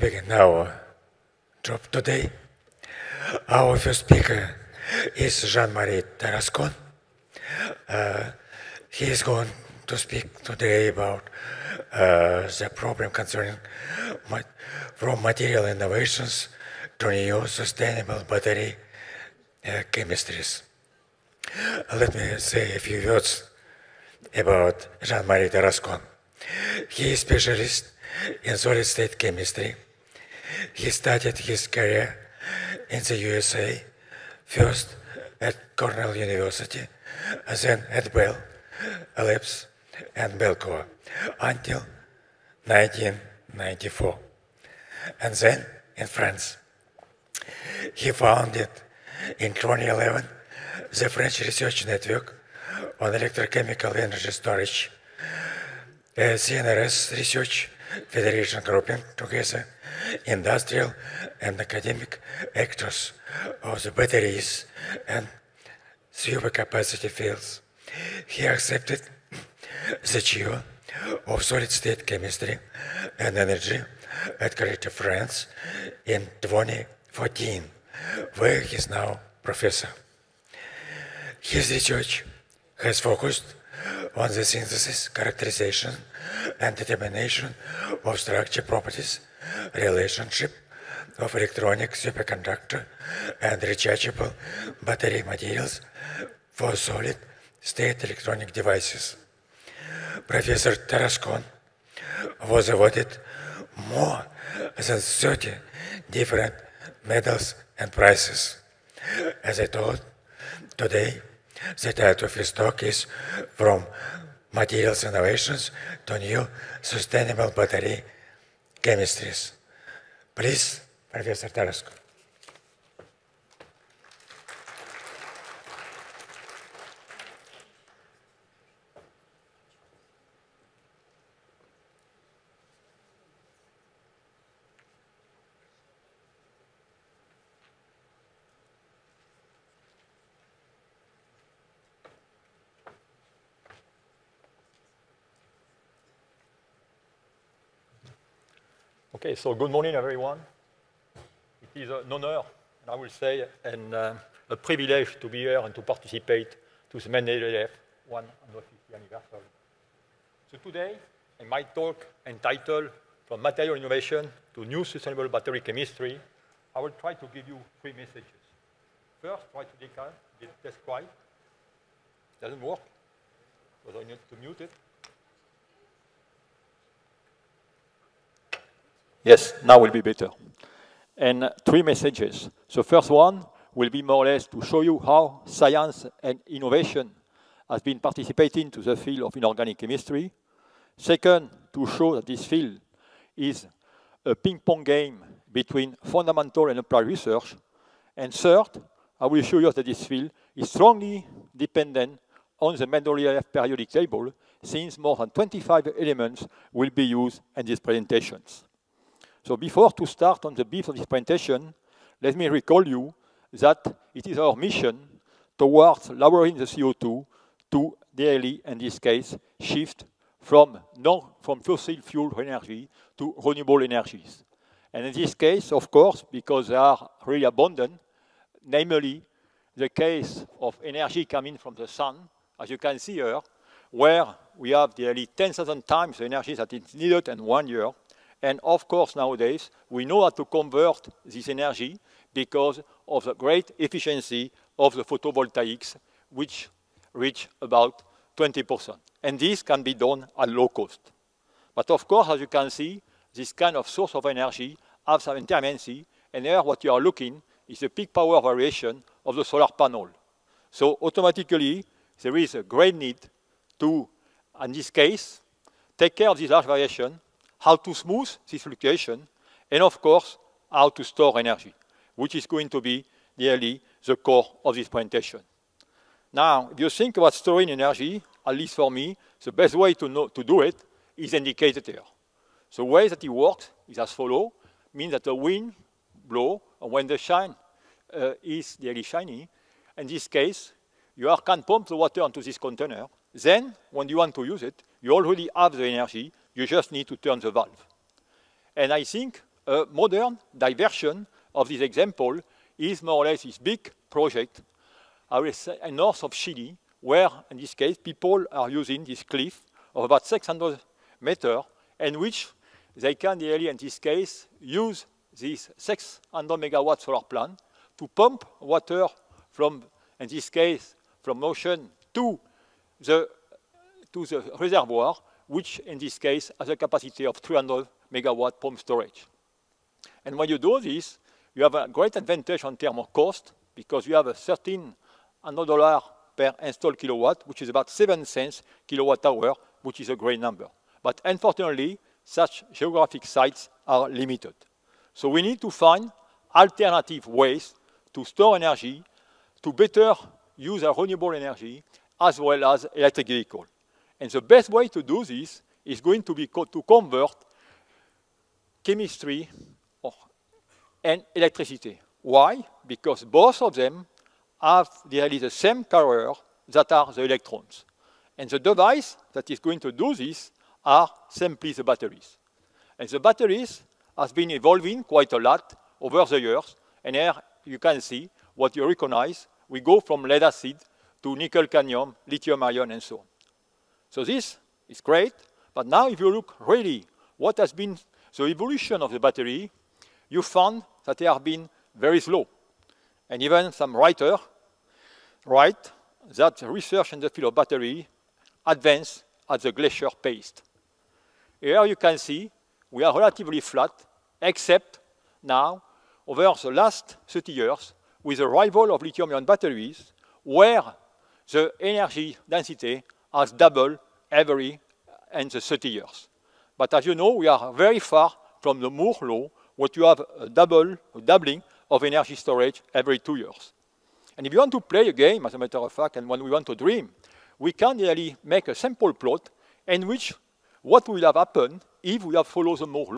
begin our talk today. Our first speaker is Jean-Marie Tarascon. He is going to speak today about the problem concerning from material innovations to new sustainable battery chemistries. Let me say a few words about Jean-Marie Tarascon. He is specialist in solid-state chemistry. He started his career in the USA, first at Cornell University, then at Bell Labs and Belco until 1994, and then in France. He founded in 2011 the French Research Network on Electrochemical Energy Storage, CNRS Research Federation grouping together industrial and academic actors of the batteries and supercapacity fields. He accepted the chair of solid-state chemistry and energy at Collège France in 2014, where he is now professor. His research has focused on the synthesis, characterization, and determination of structure properties, relationship of electronic superconductor and rechargeable battery materials for solid-state electronic devices. Professor Tarascon was awarded more than 30 different medals and prizes. As I told today, the title of his talk is From Materials Innovations to New Sustainable Battery Chemistries. Please, Professor Tarascon. Okay, so good morning, everyone. It is an honor, and I will say, and a privilege to be here and to participate to the Mendeleev 150th anniversary. So today, in my talk entitled From Material Innovation to New Sustainable Battery Chemistry, I will try to give you three messages. First, try to describe. Doesn't work, because I need to mute it. Yes, now will be better. And three messages. So first one will be more or less to show you how science and innovation has been participating to the field of inorganic chemistry. Second, to show that this field is a ping-pong game between fundamental and applied research. And third, I will show you that this field is strongly dependent on the Mendeleev periodic table, since more than 25 elements will be used in these presentations. So before to start on the beef of this presentation, let me recall you that it is our mission towards lowering the CO2 to daily, in this case, shift from fossil fuel energy to renewable energies. And in this case, of course, because they are really abundant, namely the case of energy coming from the sun, as you can see here, where we have nearly 10,000 times the energy that is needed in 1 year. And of course, nowadays, we know how to convert this energy because of the great efficiency of the photovoltaics, which reach about 20%. And this can be done at low cost. But of course, as you can see, this kind of source of energy has some intermittency, and here what you are looking is the peak power variation of the solar panel. So automatically, there is a great need to, in this case, take care of this large variation, how to smooth this fluctuation, and of course, how to store energy, which is going to be nearly the core of this presentation. Now, if you think about storing energy, at least for me, the best way to do it is indicated here. The way that it works is as follows, means that the wind blows, and when the sun is nearly shiny, in this case, you can pump the water into this container. Then, when you want to use it, you already have the energy. You just need to turn the valve. And I think a modern diversion of this example is more or less this big project, I will say, north of Chile, where, in this case, people are using this cliff of about 600 meters, and which they can really, in this case, use this 600 megawatt solar plant to pump water from, in this case, from ocean to the reservoir, which in this case has a capacity of 300 megawatt pump storage. And when you do this, you have a great advantage on terms of cost, because you have a $1,300 per installed kilowatt, which is about 7 cents kilowatt hour, which is a great number. But unfortunately, such geographic sites are limited. So we need to find alternative ways to store energy, to better use our renewable energy, as well as electric vehicle. And the best way to do this is going to be to convert chemistry and electricity. Why? Because both of them have really the same carrier that are the electrons. And the device that is going to do this are simply the batteries. And the batteries has been evolving quite a lot over the years. And here you can see what you recognize. We go from lead acid to nickel cadmium, lithium ion, and so on. So this is great. But now if you look really what has been the evolution of the battery, you found that they have been very slow. And even some writers write that research in the field of battery advanced at the glacier pace. Here you can see we are relatively flat, except now, over the last 30 years, with the arrival of lithium-ion batteries, where the energy density has doubled every in the 30 years. But as you know, we are very far from the Moore law, where you have a doubling of energy storage every 2 years. And if you want to play a game, as a matter of fact, and when we want to dream, we can really make a simple plot in which what will have happened if we have followed the Moore law.